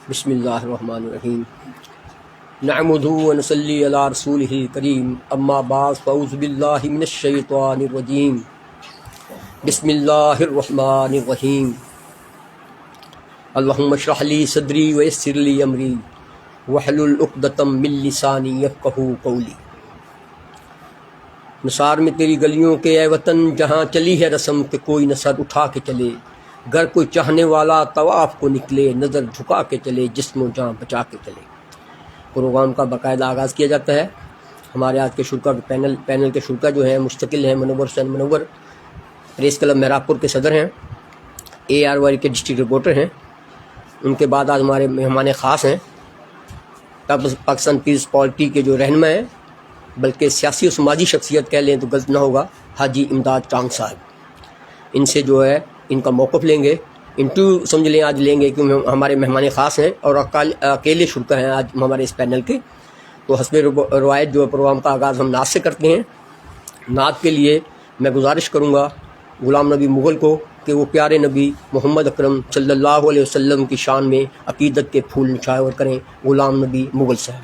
بسم اللہ الرحمن الرحیم نحمدہ ونصلی علی رسولہ الکریم اما بعد فاعوذ باللہ من الشیطان الرجیم بسم اللہ الرحمن الرحیم اللہم اشرح لی صدری ویسر لی امری واحلل عقدۃ من لسانی یفقہوا قولی۔ نثار میں تیری گلیوں کے اے وطن جہاں چلی ہے رسم کہ کوئی نہ سر اٹھا کے چلے، گر کوئی چاہنے والا طواف کو نکلے، نظر جھکا کے چلے، جسم و جان بچا کے چلے۔ پروگرام کا باقاعدہ آغاز کیا جاتا ہے۔ ہمارے آج کے شرکا پینل کے شرکا جو ہیں مستقل ہیں، منور حسین منور پریس کلب مہراب پور کے صدر ہیں، ARY کے ڈسٹرکٹ رپورٹر ہیں۔ ان کے بعد آج ہمارے مہمان خاص ہیں پاکستان پیپلز پارٹی کے جو رہنما ہیں، بلکہ سیاسی و سماجی شخصیت کہہ لیں تو غلط نہ ہوگا، حاجی امداد چانگ صاحب۔ ان سے جو ہے ان کا موقف لیں گے، انٹرویو سمجھ لیں آج لیں گے، کیونکہ ہمارے مہمان خاص ہیں اور اکیلے شرکا ہیں آج ہمارے اس پینل کے۔ تو حسب روایت جو پروگرام کا آغاز ہم نعت سے کرتے ہیں۔ نعت کے لیے میں گزارش کروں گا غلام نبی مغل کو کہ وہ پیارے نبی محمد اکرم صلی اللہ علیہ وسلم کی شان میں عقیدت کے پھول نچھاور کریں۔ غلام نبی مغل صاحب۔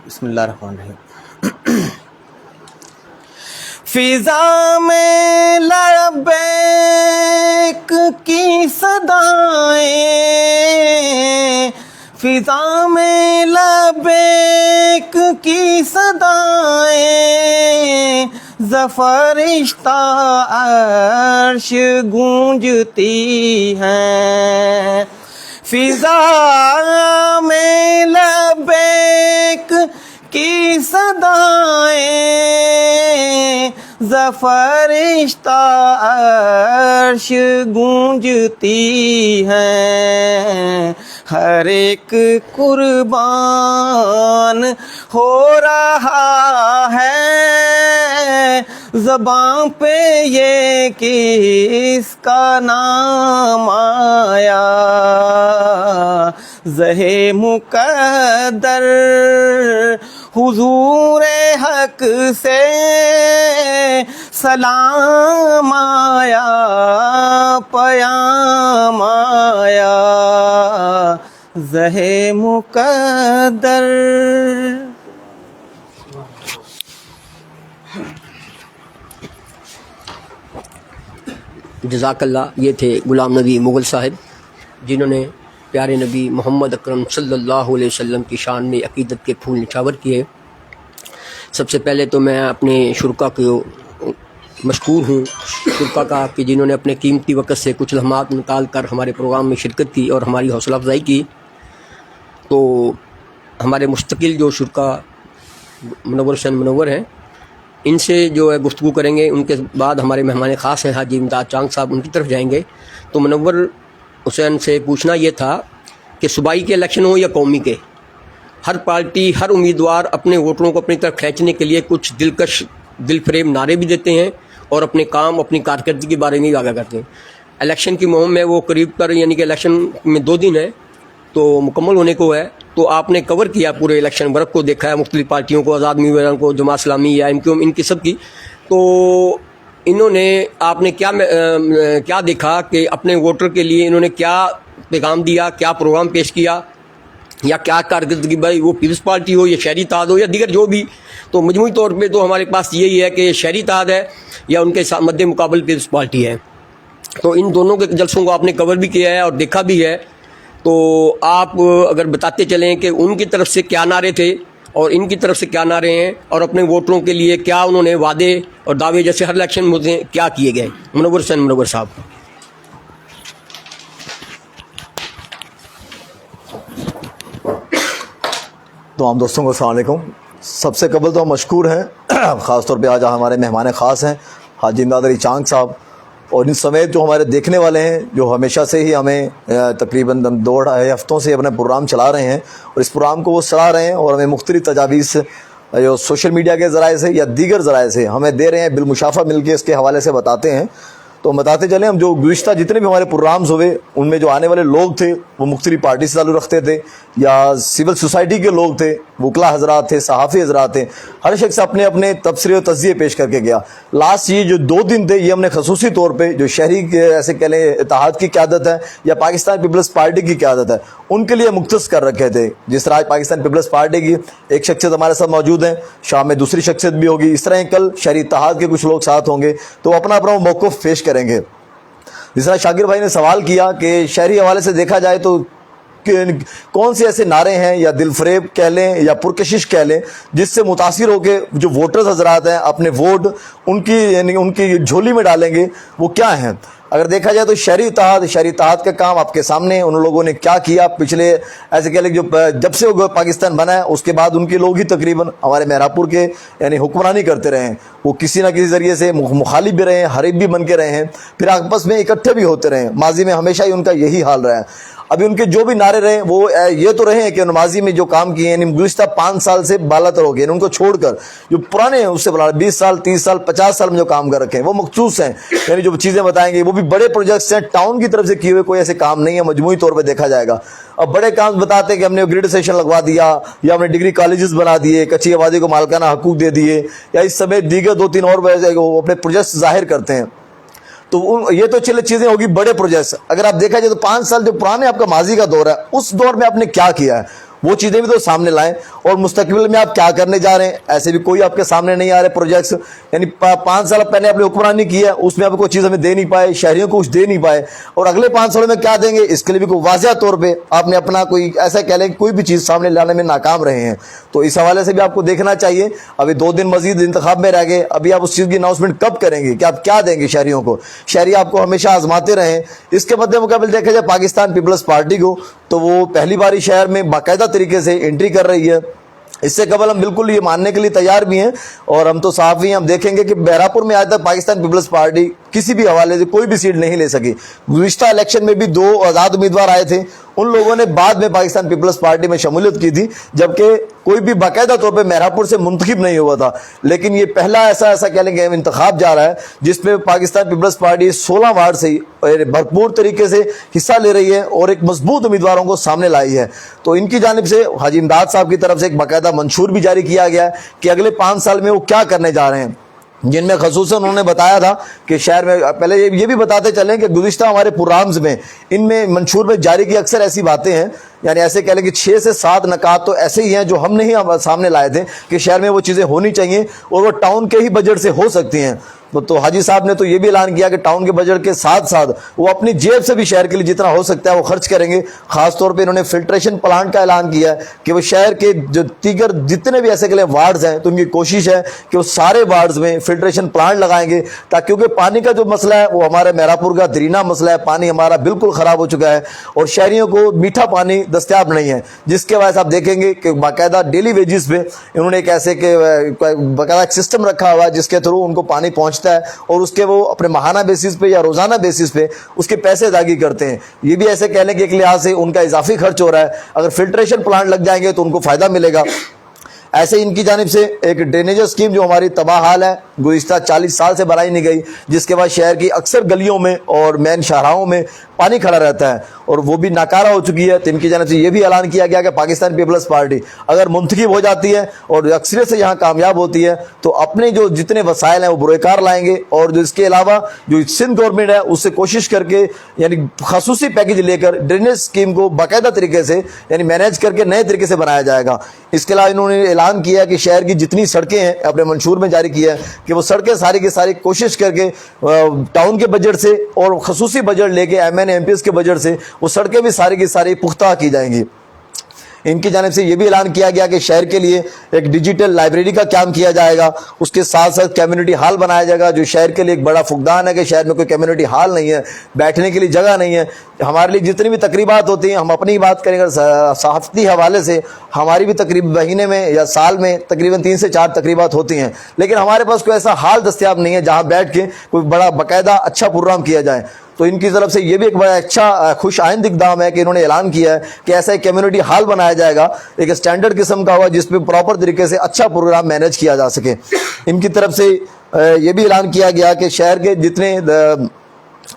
بسم اللہ الرحمن الرحیم۔ فضا میں لبیک کی صدائیں، فضا میں لبیک کی صدائیں، فرشتہ عرش گونجتی ہیں۔ فضا میں لبیک کی صدائیں، فرشتہ عرش گونجتی ہیں۔ ہر ایک قربان ہو رہا ہے زباں پہ یہ کس کا نام آیا، زہ مقدر حضور حق سے سلام آیا، پیام آیا، زہ مقدر۔ جزاک اللہ۔ یہ تھے غلام نبی مغل صاحب، جنہوں نے پیارے نبی محمد اکرم صلی اللہ علیہ وسلم کی شان میں عقیدت کے پھول نچھاور کیے۔ سب سے پہلے تو میں اپنے شرکا کو مشکور ہوں، شرکا کا، کہ جنہوں نے اپنے قیمتی وقت سے کچھ لمحات نکال کر ہمارے پروگرام میں شرکت کی اور ہماری حوصلہ افزائی کی۔ تو ہمارے مستقل جو شرکا منور حسین منور ہیں، ان سے جو ہے گفتگو کریں گے۔ ان کے بعد ہمارے مہمان خاص ہیں حاجی امداد چانگ صاحب، ان کی طرف جائیں گے۔ تو منور حسین سے پوچھنا یہ تھا کہ صوبائی کے الیکشن ہوں یا قومی کے، ہر پارٹی، ہر امیدوار اپنے ووٹروں کو اپنی طرف کھینچنے کے لیے کچھ دلکش، دل فریب نعرے بھی دیتے ہیں اور اپنے کام، اپنی کارکردگی کے بارے میں بھی آگاہ کرتے ہیں۔ الیکشن کی مہم میں وہ قریب پر، یعنی کہ الیکشن میں 2 دن ہے تو مکمل ہونے کو ہے، تو آپ نے کور کیا پورے الیکشن ورک کو، دیکھا ہے مختلف پارٹیوں کو، آزاد امیدواروں کو، جماعت اسلامی یا MQM، ان کی سب کی۔ تو انہوں نے، آپ نے کیا دیکھا کہ اپنے ووٹر کے لیے انہوں نے کیا پیغام دیا، کیا پروگرام پیش کیا، یا کیا کارکردگی، بھائی وہ پیپلز پارٹی ہو یا شہری اتحاد ہو یا دیگر جو بھی؟ تو مجموعی طور پہ تو ہمارے پاس یہی ہے کہ شہری اتحاد ہے یا ان کے مد مقابل پیپلز پارٹی ہے۔ تو ان دونوں کے جلسوں کو آپ نے کور بھی کیا ہے اور دیکھا بھی ہے۔ تو آپ اگر بتاتے چلیں کہ ان کی طرف سے کیا نعرے تھے اور ان کی طرف سے کیا نعرے ہیں، اور اپنے ووٹروں کے لیے کیا انہوں نے وعدے اور دعوے جیسے ہر الیکشن میں کیا کیے گئے۔ منور حسین منور صاحب۔ تمام دوستوں کو السلام علیکم۔ سب سے قبل تو ہم مشکور ہیں، خاص طور پہ آج ہمارے مہمان خاص ہیں حاجی امداد علی چانگ صاحب، اور ان سمیت جو ہمارے دیکھنے والے ہیں جو ہمیشہ سے ہی ہمیں تقریباً 2-2.5 ہفتوں سے اپنا پروگرام چلا رہے ہیں، اور اس پروگرام کو وہ چلا رہے ہیں اور ہمیں مختلف تجاویز جو سوشل میڈیا کے ذرائع سے یا دیگر ذرائع سے ہمیں دے رہے ہیں، بالمشافہ مل کے اس کے حوالے سے بتاتے ہیں۔ تو ہم بتاتے چلیں ہم جو گزشتہ جتنے بھی ہمارے پروگرامز ہوئے ان میں جو آنے والے لوگ تھے وہ مختلف پارٹی سے تعلق رکھتے تھے یا سول سوسائٹی کے لوگ تھے, وکلا حضرات تھے, صحافی حضرات تھے, ہر شخص اپنے اپنے تبصرے و تجزیے پیش کر کے گیا. لاسٹ یہ جو 2 دن تھے یہ ہم نے خصوصی طور پہ جو شہری ایسے کہہ لیں اتحاد کی قیادت ہے یا پاکستان پیپلز پارٹی کی قیادت ہے ان کے لیے مختص کر رکھے تھے. جس طرح آج پاکستان پیپلز پارٹی کی ایک شخصیت ہمارے ساتھ موجود ہیں, شام میں دوسری شخصیت بھی ہوگی, اس طرح کل شہری اتحاد کے کچھ لوگ ساتھ ہوں گے تو اپنا اپنا موقف پیش کریں گے. جس طرح شاکر بھائی نے سوال کیا کہ شہری حوالے سے دیکھا جائے تو کون سے ایسے نعرے ہیں یا دل فریب کہہ لیں یا پرکشش کہہ لیں جس سے متاثر ہو کے جو ووٹرز حضرات ہیں اپنے ووٹ ان کی یعنی ان کی جھولی میں ڈالیں گے, وہ کیا ہیں. اگر دیکھا جائے تو شہری اتحاد کا کام آپ کے سامنے ان لوگوں نے کیا کیا پچھلے ایسے کہہ لیں جو جب سے وہ پاکستان بنا ہے اس کے بعد ان کے لوگ ہی تقریباً ہمارے مہراپور کے یعنی حکمرانی کرتے رہے ہیں. وہ کسی نہ کسی ذریعے سے مخالف بھی رہے ہیں, حریف بھی بن کے رہے ہیں, پھر آپس میں اکٹھے بھی ہوتے رہے ہیں. ماضی میں ہمیشہ ہی ان کا یہی حال رہا ہے. ابھی ان کے جو بھی نعرے رہے وہ یہ تو رہے ہیں کہ ماضی میں جو کام کیے ہیں گزشتہ 5 سال سے بالا تر ہو گئے, ان کو چھوڑ کر جو پرانے ہیں اس سے 20 سال 30 سال 50 سال میں جو کام کر رکھے ہیں وہ مخصوص ہیں. یعنی جو چیزیں بتائیں گے وہ بھی بڑے پروجیکٹس ہیں, ٹاؤن کی طرف سے کیے ہوئے کوئی ایسے کام نہیں ہے مجموعی طور پہ دیکھا جائے گا. اب بڑے کام بتاتے ہیں کہ ہم نے گریڈ اسٹیشن لگوا دیا یا ہم نے ڈگری کالجز بنا دیے, کچی آبادی کو مالکانہ حقوق دے دیے یا اس سمیت دیگر 2-3 اور اپنے پروجیکٹس ظاہر کرتے ہیں. تو یہ تو چلے چیزیں ہوگی بڑے پروجیکٹس. اگر آپ دیکھا جائے تو 5 سال جو پرانے آپ کا ماضی کا دور ہے اس دور میں آپ نے کیا کیا ہے وہ چیزیں بھی تو سامنے لائیں, اور مستقبل میں آپ کیا کرنے جا رہے ہیں. ایسے بھی کوئی آپ کے سامنے نہیں آ رہے پروجیکٹس. یعنی 5 سال پہلے آپ نے حکمرانی کی ہے اس میں آپ کوئی چیز ہمیں دے نہیں پائے, شہریوں کو کچھ دے نہیں پائے, اور اگلے 5 سالوں میں کیا دیں گے اس کے لیے بھی کوئی واضح طور پہ آپ نے اپنا کوئی ایسا کہہ لیں کوئی بھی چیز سامنے لانے میں ناکام رہے ہیں. تو اس حوالے سے بھی آپ کو دیکھنا چاہیے. ابھی 2 دن مزید انتخاب میں رہ گئے, ابھی آپ اس چیز کی اناؤنسمنٹ کب کریں گے کہ آپ کیا دیں گے شہریوں کو. شہری آپ کو ہمیشہ آزماتے رہے. اس کے مد مقابل دیکھا جائے پاکستان پیپلز پارٹی کو تو وہ پہلی باری شہر میں باقاعدہ طریقے سے انٹری کر رہی ہے. اس سے قبل ہم بالکل یہ ماننے کے لیے تیار بھی ہیں اور ہم تو صحافی ہیں, ہم دیکھیں گے کہ بہراپور میں آج تک پاکستان پیپلز پارٹی کسی بھی حوالے سے کوئی بھی سیٹ نہیں لے سکی. گزشتہ الیکشن میں بھی 2 آزاد امیدوار آئے تھے, ان لوگوں نے بعد میں پاکستان پیپلز پارٹی میں شمولیت کی تھی جبکہ کوئی بھی باقاعدہ طور پہ مہراپور سے منتخب نہیں ہوا تھا. لیکن یہ پہلا ایسا کہہ لیں گے انتخاب جا رہا ہے جس میں پاکستان پیپلز پارٹی 16 وارڈ سے بھرپور طریقے سے حصہ لے رہی ہے اور ایک مضبوط امیدواروں کو سامنے لائی ہے. تو ان کی جانب سے حاجی امداد صاحب کی طرف سے ایک باقاعدہ منشور بھی جاری کیا گیا ہے کہ اگلے 5 سال میں وہ کیا کرنے جا رہے ہیں, جن میں خصوصاً انہوں نے بتایا تھا کہ شہر میں پہلے یہ بھی بتاتے چلیں کہ گزشتہ ہمارے پروگرامز میں ان میں منشور میں جاری کی اکثر ایسی باتیں ہیں, یعنی ایسے کہہ لیں کہ 6 سے 7 نکات تو ایسے ہی ہیں جو ہم نہیں سامنے لائے تھے کہ شہر میں وہ چیزیں ہونی چاہیے اور وہ ٹاؤن کے ہی بجٹ سے ہو سکتی ہیں. تو حاجی صاحب نے تو یہ بھی اعلان کیا کہ ٹاؤن کے بجٹ کے ساتھ ساتھ وہ اپنی جیب سے بھی شہر کے لیے جتنا ہو سکتا ہے وہ خرچ کریں گے. خاص طور پہ انہوں نے فلٹریشن پلانٹ کا اعلان کیا ہے کہ وہ شہر کے جو دیگر جتنے بھی ایسے کے لیے وارڈز ہیں تو ان کی کوشش ہے کہ وہ سارے وارڈز میں فلٹریشن پلانٹ لگائیں گے تاکہ کیونکہ پانی کا جو مسئلہ ہے وہ ہمارے مہراپور کا درینا مسئلہ ہے. پانی ہمارا بالکل خراب ہو چکا ہے اور شہریوں کو میٹھا پانی دستیاب نہیں ہے, جس کے باعث آپ دیکھیں گے کہ باقاعدہ ڈیلی ویجز پہ انہوں نے ایک ایسے کہ باقاعدہ ایک سسٹم رکھا ہوا ہے جس کے تھرو ان کو پانی پہنچتا ہے اور اس کے وہ اپنے ماہانہ بیسس پہ یا روزانہ بیسس پہ اس کے پیسے ادائیگی کرتے ہیں. یہ بھی ایسے کہہ لیں کہ ایک لحاظ سے ان کا اضافی خرچ ہو رہا ہے. اگر فلٹریشن پلانٹ لگ جائیں گے تو ان کو فائدہ ملے گا. ایسے ان کی جانب سے ایک ڈرینیج اسکیم جو ہماری تباہ حال ہے گزشتہ 40 سال سے بنائی نہیں گئی, جس کے بعد شہر کی اکثر گلیوں میں اور مین شاہراہوں میں پانی کھڑا رہتا ہے اور وہ بھی ناکارہ ہو چکی ہے. تو ان کی جانب سے یہ بھی اعلان کیا گیا کہ پاکستان پیپلز پارٹی اگر منتخب ہو جاتی ہے اور اکثریت سے یہاں کامیاب ہوتی ہے تو اپنے جو جتنے وسائل ہیں وہ بروئے کار لائیں گے, اور جو اس کے علاوہ جو سندھ گورنمنٹ ہے اس سے کوشش کر کے یعنی خصوصی پیکج لے کر ڈرینیج اسکیم کو باقاعدہ طریقے سے یعنی مینیج کر کے نئے طریقے سے بنایا جائے گا. اس کے علاوہ انہوں نے اعلان کیا کہ شہر کی جتنی سڑکیں ہیں اپنے منشور میں جاری کیا ہے کہ وہ سڑکیں ساری کی ساری کوشش کر کے ٹاؤن کے بجٹ سے اور خصوصی بجٹ لے کے M N M P S کے بجٹ سے وہ سڑکیں بھی ساری کی ساری پختہ کی جائیں گی. ان کی جانب سے یہ بھی اعلان کیا گیا کہ شہر کے لیے ایک ڈیجیٹل لائبریری کا قیام کیا جائے گا. اس کے ساتھ ساتھ کمیونٹی ہال بنایا جائے گا جو شہر کے لیے ایک بڑا فقدان ہے کہ شہر میں کوئی کمیونٹی ہال نہیں ہے, بیٹھنے کے لیے جگہ نہیں ہے. ہمارے لیے جتنی بھی تقریبات ہوتی ہیں ہم اپنی بات کریں گے صحافتی حوالے سے, ہماری بھی تقریب مہینے میں یا سال میں تقریباً 3 سے 4 تقریبات ہوتی ہیں, لیکن ہمارے پاس کوئی ایسا ہال دستیاب نہیں ہے جہاں بیٹھ کے کوئی بڑا باقاعدہ اچھا پروگرام کیا جائے. تو ان کی طرف سے یہ بھی ایک بڑا اچھا خوش آئند اقدام ہے کہ انہوں نے اعلان کیا ہے کہ ایسا ایک کمیونٹی ہال بنایا جائے گا, ایک اسٹینڈرڈ قسم کا ہوا جس پہ پراپر طریقے سے اچھا پروگرام مینیج کیا جا سکے. ان کی طرف سے یہ بھی اعلان کیا گیا کہ شہر کے جتنے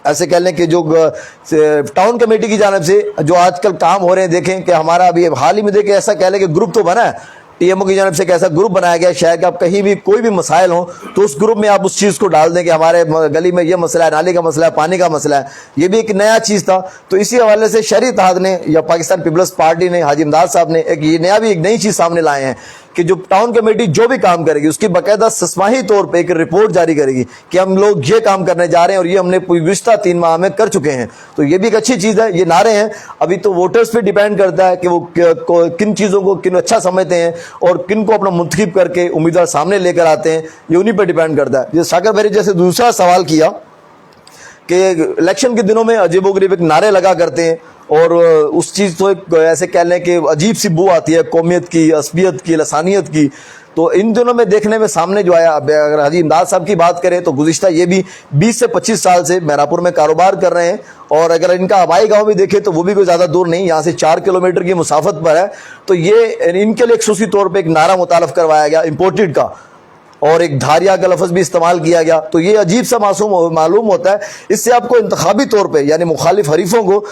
ایسے کہہ لیں کہ جو ٹاؤن کمیٹی کی جانب سے جو آج کل کام ہو رہے ہیں، دیکھیں کہ ہمارا ابھی حال ہی میں دیکھیں ایسا کہہ لیں کہ گروپ تو بنا ہے، ٹی ایم او کی جانب سے ایک ایسا گروپ بنایا گیا شہر کے، آپ کہیں بھی کوئی بھی مسائل ہوں تو اس گروپ میں آپ اس چیز کو ڈال دیں کہ ہمارے گلی میں یہ مسئلہ ہے، نالی کا مسئلہ ہے، پانی کا مسئلہ ہے. یہ بھی ایک نیا چیز تھا. تو اسی حوالے سے شہری اتحاد نے یا پاکستان پیپلز پارٹی نے، حاجی امداد صاحب نے ایک ایک نئی چیز سامنے لائے ہیں کہ جو ٹاؤن کمیٹی جو بھی کام کرے گی اس کی باقاعدہ سسماہی طور پہ ایک رپورٹ جاری کرے گی کہ ہم لوگ یہ کام کرنے جا رہے ہیں اور یہ ہم نے گزشتہ 3 ماہ میں کر چکے ہیں. تو یہ بھی ایک اچھی چیز ہے. یہ نعرے ہیں، ابھی تو ووٹرز پہ ڈیپینڈ کرتا ہے کہ وہ کن چیزوں کو کن اچھا سمجھتے ہیں اور کن کو اپنا منتخب کر کے امیدوار سامنے لے کر آتے ہیں. یہ انہیں پہ ڈیپینڈ کرتا ہے. جیسے شاکر بھائی جیسے دوسرا سوال کیا کہ الیکشن کے دنوں میں عجیب و غریب ایک نعرے لگا کرتے ہیں اور اس چیز تو ایک ایسے کہہ لیں کہ عجیب سی بو آتی ہے قومیت کی، عصبیت کی، لسانیت کی. تو ان دنوں میں دیکھنے میں سامنے جو آیا، اگر حاجی امداد صاحب کی بات کریں تو گزشتہ یہ بھی 20 سے 25 سال سے میرا پور میں کاروبار کر رہے ہیں، اور اگر ان کا آبائی گاؤں بھی دیکھیں تو وہ بھی کوئی زیادہ دور نہیں، یہاں سے 4 کلومیٹر کی مسافت پر ہے. تو یہ ان کے لیے خصوصی طور پہ ایک نعرہ متعارف کروایا گیا امپورٹڈ کا، اور ایک دھاریا کا لفظ بھی استعمال کیا گیا. تو یہ عجیب سا معلوم ہوتا ہے. اس سے آپ کو انتخابی طور پہ یعنی مخالف حریفوں کو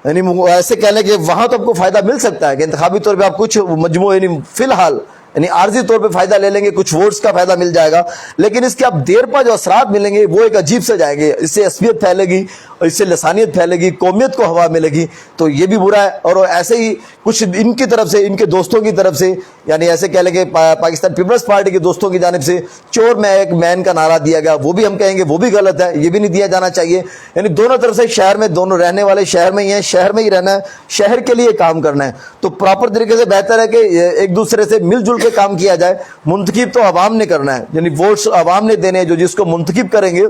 یعنی ایسے کہہ لیں کہ وہاں تو آپ کو فائدہ مل سکتا ہے کہ انتخابی طور پہ آپ کچھ مجموعہ یعنی فی الحال یعنی عارضی طور پہ فائدہ لے لیں گے، کچھ ووٹس کا فائدہ مل جائے گا، لیکن اس کے اب دیر پا جو اثرات ملیں گے وہ ایک عجیب سے جائیں گے. اس سے عصبیت پھیلے گی، اس سے لسانیت پھیلے گی، قومیت کو ہوا ملے گی. تو یہ بھی برا ہے. اور ایسے ہی کچھ ان کی طرف سے، ان کے دوستوں کی طرف سے، یعنی ایسے کہہ لیں کہ پاکستان پیپلز پارٹی کے دوستوں کی جانب سے چور میں ایک مین کا نعرہ دیا گیا، وہ بھی ہم کہیں گے وہ بھی غلط ہے، یہ بھی نہیں دیا جانا چاہیے. یعنی دونوں طرف سے شہر میں دونوں رہنے والے شہر میں ہی ہیں، شہر میں ہی رہنا ہے، شہر کے لیے کام کرنا ہے. تو پراپر طریقے سے بہتر ہے کہ ایک دوسرے سے مل جل کے کام کیا جائے. منتخب تو عوام نے کرنا ہے، یعنی ووٹس عوام نے دینے ہیں. جو جس کو منتخب کریں گے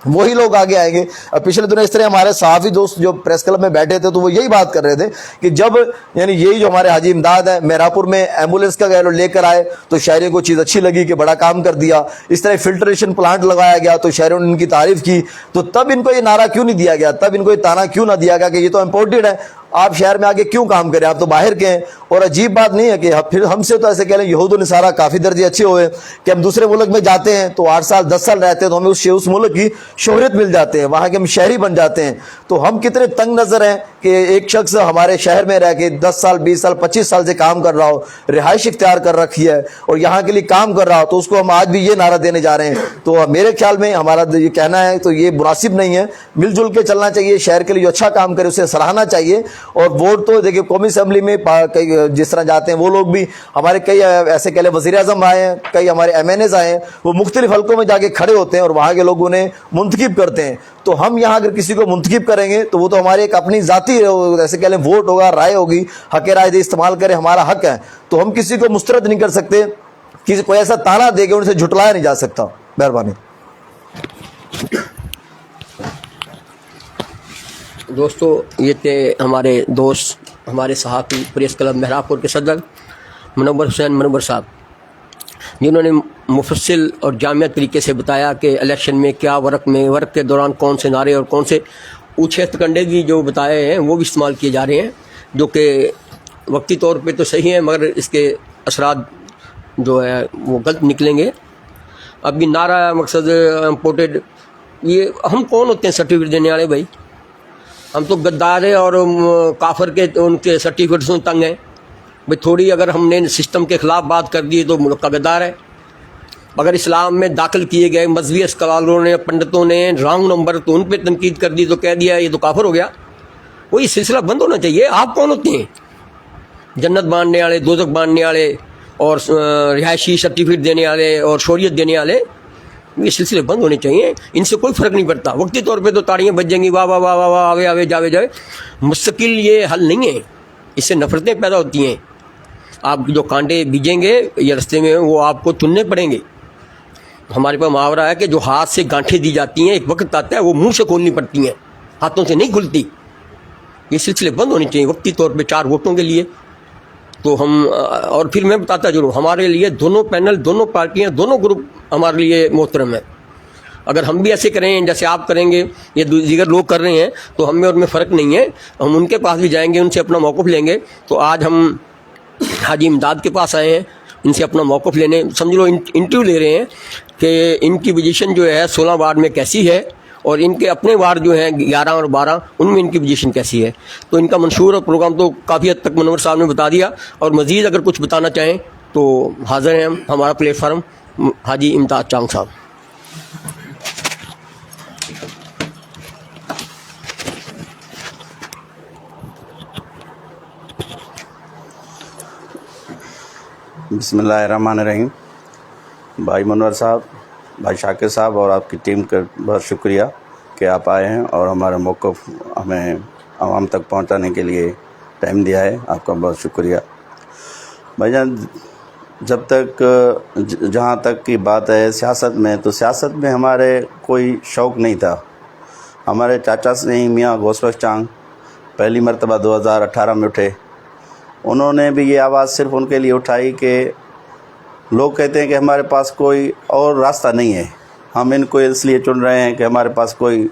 وہی لوگ آگے آئیں گے. پچھلے دنوں اس طرح ہمارے صحافی دوست جو پریس کلب میں بیٹھے تھے تو وہ یہی بات کر رہے تھے کہ جب یعنی یہی جو ہمارے حاجی امداد ہے میراپور میں ایمبولینس کا لے کر آئے تو شہریوں کو چیز اچھی لگی کہ بڑا کام کر دیا. اس طرح فلٹریشن پلانٹ لگایا گیا تو شہریوں نے ان کی تعریف کی. تو تب ان کو یہ نعرہ کیوں نہیں دیا گیا، تب ان کو یہ تانا کیوں نہ دیا گیا کہ یہ تو امپورٹڈ ہے، آپ شہر میں آگے کیوں کام کریں، آپ تو باہر کے ہیں. اور عجیب بات نہیں ہے کہ پھر ہم سے تو ایسے کہہ لیں یہود و نصارہ کافی درجے اچھے ہوئے کہ ہم دوسرے ملک میں جاتے ہیں تو 8 سال 10 سال رہتے ہیں تو ہمیں اس ملک کی شہرت مل جاتے ہیں، وہاں کے ہم شہری بن جاتے ہیں. تو ہم کتنے تنگ نظر ہیں کہ ایک شخص ہمارے شہر میں رہ کے 10 سال 20 سال 25 سال سے کام کر رہا ہو، رہائش اختیار کر رکھی ہے اور یہاں کے لیے کام کر رہا ہو، تو اس کو ہم آج بھی یہ نعرہ دینے جا رہے ہیں. تو میرے خیال میں ہمارا یہ کہنا ہے تو یہ مناسب نہیں ہے. مل جل کے چلنا چاہیے، شہر کے لیے جو اچھا کام کرے اسے سراہنا چاہیے. اور ووٹ تو دیکھیے قومی اسمبلی میں کئی جس طرح جاتے ہیں وہ لوگ بھی، ہمارے کئی ایسے کہہ لیں وزیر اعظم آئے ہیں، کئی ہمارے ایم این ایز آئے ہیں، وہ مختلف حلقوں میں جا کے کھڑے ہوتے ہیں اور وہاں کے لوگ انہیں منتخب کرتے ہیں. تو ہم یہاں اگر کسی کو منتخب کریں گے تو وہ تو ہمارے ایک اپنی ذاتی ایسے کہہ لیں ووٹ ہوگا، رائے ہوگی، حق رائے دے استعمال کرے، ہمارا حق ہے. تو ہم کسی کو مسترد نہیں کر سکتے، کسی کو ایسا تانا دے کے ان سے جھٹلایا نہیں جا سکتا. مہربانی. دوستو یہ تھے ہمارے دوست، ہمارے صحافی پریس کلب مہراپور کے صدر منور حسین منور صاحب، جنہوں نے مفصل اور جامع طریقے سے بتایا کہ الیکشن میں کیا ورق کے دوران کون سے نعرے اور کون سے اوچھے ہتھکنڈے بھی جو بتائے ہیں وہ بھی استعمال کیے جا رہے ہیں، جو کہ وقتی طور پہ تو صحیح ہیں مگر اس کے اثرات جو ہے وہ غلط نکلیں گے. ابھی نعرہ مقصد امپورٹڈ، یہ ہم کون ہوتے ہیں سرٹیفکیٹ دینے والے بھائی؟ ہم تو غدار ہیں اور کافر کے ان کے سرٹیفکیٹ سے تنگ ہیں بھائی. تھوڑی اگر ہم نے سسٹم کے خلاف بات کر دی تو ملک کا غدار ہے. اگر اسلام میں داخل کیے گئے مذہبی اسکالروں نے، پنڈتوں نے رانگ نمبر تو ان پہ تنقید کر دی تو کہہ دیا یہ تو کافر ہو گیا. وہی سلسلہ بند ہونا چاہیے. آپ کون ہوتے ہیں؟ جنت باندھنے والے، دوزخ باندھنے والے اور رہائشی سرٹیفکیٹ دینے والے اور شوریت دینے والے، یہ سلسلے بند ہونے چاہیے. ان سے کوئی فرق نہیں پڑتا. وقتی طور پہ تو تاڑیاں بج جائیں گی، واہ واہ واہ واہ آوے آوے جاوے جاوے. مستقل یہ حل نہیں ہے، اس سے نفرتیں پیدا ہوتی ہیں. آپ جو کانٹے بیجیں گے یہ رستے میں وہ آپ کو چننے پڑیں گے. ہمارے پاس محاورہ ہے کہ جو ہاتھ سے گانٹھیں دی جاتی ہیں ایک وقت آتا ہے وہ منہ سے کھولنی پڑتی ہیں، ہاتھوں سے نہیں کھلتی. یہ سلسلے بند ہونے چاہیے وقتی طور پہ 4 ووٹوں کے لیے. تو ہم اور پھر میں بتاتا چلوں ہمارے لیے دونوں پینل، دونوں پارٹیاں، دونوں گروپ ہمارے لیے محترم ہے. اگر ہم بھی ایسے کریں جیسے آپ کریں گے، یہ دیگر لوگ کر رہے ہیں تو ہم میں اور میں فرق نہیں ہے. ہم ان کے پاس بھی جائیں گے، ان سے اپنا موقف لیں گے. تو آج ہم حاجی امداد کے پاس آئے ہیں ان سے اپنا موقف لینے، سمجھ لو انٹرویو لے رہے ہیں کہ ان کی پوزیشن جو ہے 16 وارڈ میں کیسی ہے اور ان کے اپنے وارڈ جو ہیں 11 اور 12 ان میں ان کی پوزیشن کیسی ہے. تو ان کا منشور اور پروگرام تو کافی حد تک منور صاحب نے بتا دیا, اور مزید اگر کچھ بتانا چاہیں تو حاضر ہیں ہمارا پلیٹ فارم حاجی امتیاز چانگ صاحب. بسم اللہ الرحمن الرحیم. بھائی منور صاحب, بھائی شاکر صاحب اور آپ کی ٹیم کا بہت شکریہ کہ آپ آئے ہیں اور ہمارا موقف ہمیں عوام تک پہنچانے کے لیے ٹائم دیا ہے. آپ کا بہت شکریہ. بھائی جان, جب تک جہاں تک کی بات ہے سیاست میں, تو سیاست میں ہمارے کوئی شوق نہیں تھا. ہمارے چاچا سے میاں غوث بخش چانگ پہلی مرتبہ 2018 میں اٹھے. انہوں نے بھی یہ آواز صرف ان کے لیے اٹھائی کہ لوگ کہتے ہیں کہ ہمارے پاس کوئی اور راستہ نہیں ہے, ہم ان کو اس لیے چن رہے ہیں کہ ہمارے پاس کوئی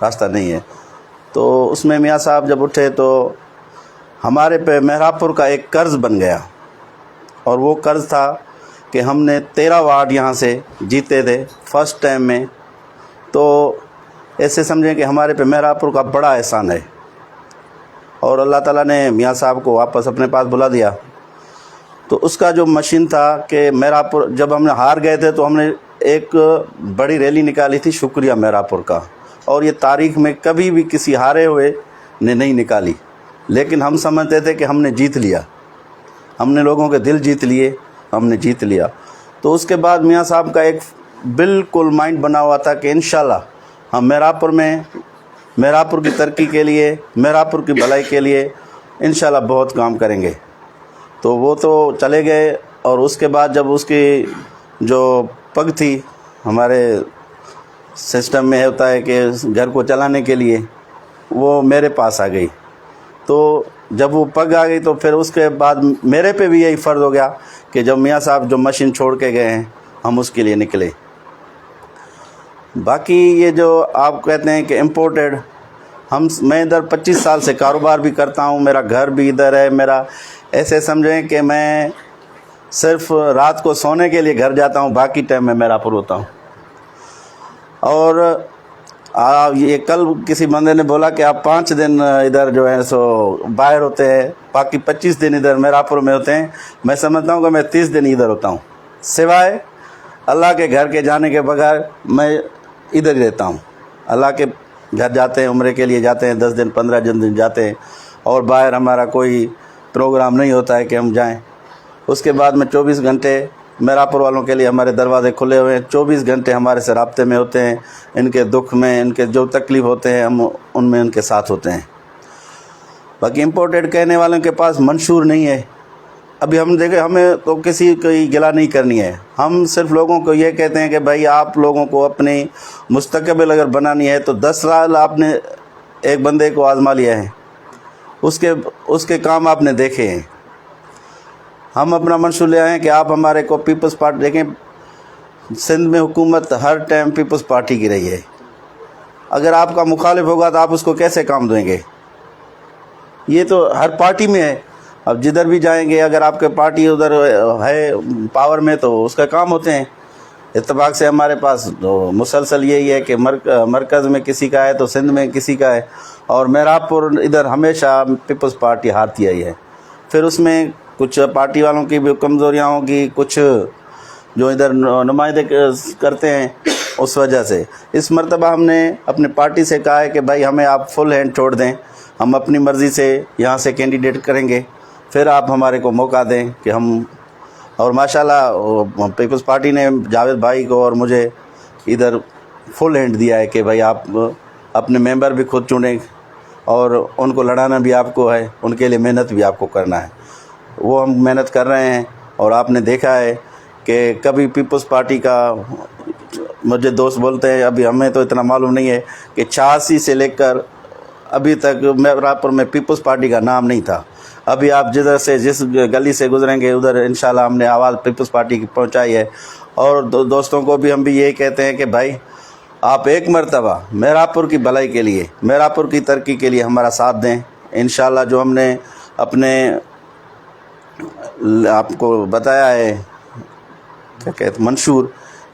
راستہ نہیں ہے. تو اس میں میاں صاحب جب اٹھے تو ہمارے پہ مہراب پور کا ایک قرض بن گیا, اور وہ قرض تھا کہ ہم نے 13 وارڈ یہاں سے جیتے تھے فرسٹ ٹائم میں. تو ایسے سمجھیں کہ ہمارے پہ مہراب پور کا بڑا احسان ہے, اور اللہ تعالیٰ نے میاں صاحب کو واپس اپنے پاس بلا دیا. تو اس کا جو مشن تھا کہ مہراب پور, جب ہم نے ہار گئے تھے تو ہم نے ایک بڑی ریلی نکالی تھی شکریہ مہراب پور کا, اور یہ تاریخ میں کبھی بھی کسی ہارے ہوئے نے نہیں نکالی. لیکن ہم سمجھتے تھے کہ ہم نے جیت لیا, ہم نے لوگوں کے دل جیت لیے, ہم نے جیت لیا. تو اس کے بعد میاں صاحب کا ایک بالکل مائنڈ بنا ہوا تھا کہ انشاءاللہ ہم مہراب پور کی ترقی کے لیے, مہراب پور کی بھلائی کے لیے انشاءاللہ بہت کام کریں گے. تو وہ تو چلے گئے, اور اس کے بعد جب اس کی جو پگ تھی, ہمارے سسٹم میں ہوتا ہے کہ گھر کو چلانے کے لیے, وہ میرے پاس آ گئی. تو جب وہ پگ آ گئی تو پھر اس کے بعد میرے پہ بھی یہی فرض ہو گیا کہ جب میاں صاحب جو مشین چھوڑ کے گئے ہیں ہم اس کے لیے نکلے. باقی یہ جو آپ کہتے ہیں کہ امپورٹڈ, میں ادھر 25 سال سے کاروبار بھی کرتا ہوں, میرا گھر بھی ادھر ہے. میرا ایسے سمجھیں کہ میں صرف رات کو سونے کے لیے گھر جاتا ہوں, باقی ٹائم میں مہراب پور ہوتا ہوں. اور یہ کل کسی بندے نے بولا کہ آپ 5 دن ادھر جو ہے سو باہر ہوتے ہیں, باقی 25 دن ادھر مہراب پور میں ہوتے ہیں. میں سمجھتا ہوں کہ میں 30 دن ادھر ہوتا ہوں, سوائے اللہ کے گھر کے جانے کے بغیر میں ادھر ہی رہتا ہوں. اللہ کے گھر جاتے ہیں, عمرے کے لیے جاتے ہیں, 10 دن 15 دن جاتے ہیں, اور باہر ہمارا کوئی پروگرام نہیں ہوتا ہے کہ ہم جائیں. اس کے بعد میں 24 گھنٹے مہراب پور والوں کے لیے ہمارے دروازے کھلے ہوئے ہیں, 24 گھنٹے ہمارے سے رابطے میں ہوتے ہیں. ان کے دکھ میں, ان کے جو تکلیف ہوتے ہیں, ہم ان میں ان کے ساتھ ہوتے ہیں. باقی امپورٹڈ کہنے والوں کے پاس منشور نہیں ہے. ابھی ہم دیکھیں, ہمیں تو کسی کی گلا نہیں کرنی ہے, ہم صرف لوگوں کو یہ کہتے ہیں کہ بھائی آپ لوگوں کو اپنی مستقبل اگر بنانی ہے تو 10 سال آپ نے ایک بندے کو آزما لیا ہے, اس کے کام آپ نے دیکھے ہیں. ہم اپنا منشور لے آئے ہیں کہ آپ ہمارے کو پیپلز پارٹی, دیکھیں سندھ میں حکومت ہر ٹائم پیپلز پارٹی کی رہی ہے. اگر آپ کا مخالف ہوگا تو آپ اس کو کیسے کام دیں گے؟ یہ تو ہر پارٹی میں ہے. اب جدھر بھی جائیں گے, اگر آپ کے پارٹی ادھر ہے پاور میں تو اس کا کام ہوتے ہیں. اتفاق سے ہمارے پاس مسلسل یہی ہے کہ مرکز میں کسی کا ہے تو سندھ میں کسی کا ہے, اور مہراب پور ادھر ہمیشہ پیپلز پارٹی ہارتی آئی ہے. پھر اس میں کچھ پارٹی والوں کی بھی کمزوریاں ہوں گی, کچھ جو ادھر نمائندے کرتے ہیں, اس وجہ سے اس مرتبہ ہم نے اپنے پارٹی سے کہا ہے کہ بھائی ہمیں آپ فل ہینڈ چھوڑ دیں, ہم اپنی مرضی سے یہاں سے کینڈیڈیٹ کریں گے, پھر آپ ہمارے کو موقع دیں کہ ہم. اور ماشاءاللہ پیپلز پارٹی نے جاوید بھائی کو اور مجھے ادھر فل ہینڈ دیا ہے کہ بھائی آپ اپنے ممبر بھی خود چنیں, اور ان کو لڑانا بھی آپ کو ہے, ان کے لیے محنت بھی آپ کو کرنا ہے. وہ ہم محنت کر رہے ہیں. اور آپ نے دیکھا ہے کہ کبھی پیپلز پارٹی کا, مجھے دوست بولتے ہیں, ابھی ہمیں تو اتنا معلوم نہیں ہے کہ 86 سے لے کر ابھی تک مہراب پور میں پیپلز پارٹی کا نام نہیں تھا. ابھی آپ جدھر سے جس گلی سے گزریں گے ادھر انشاءاللہ ہم نے آواز پیپلز پارٹی کی پہنچائی ہے. اور دوستوں کو بھی ہم بھی یہی کہتے ہیں کہ بھائی آپ ایک مرتبہ مہراب پور کی بھلائی کے لیے, مہراب پور کی ترقی کے لیے ہمارا ساتھ دیں. انشاءاللہ جو ہم نے اپنے آپ کو بتایا ہے کیا کہتے منشور,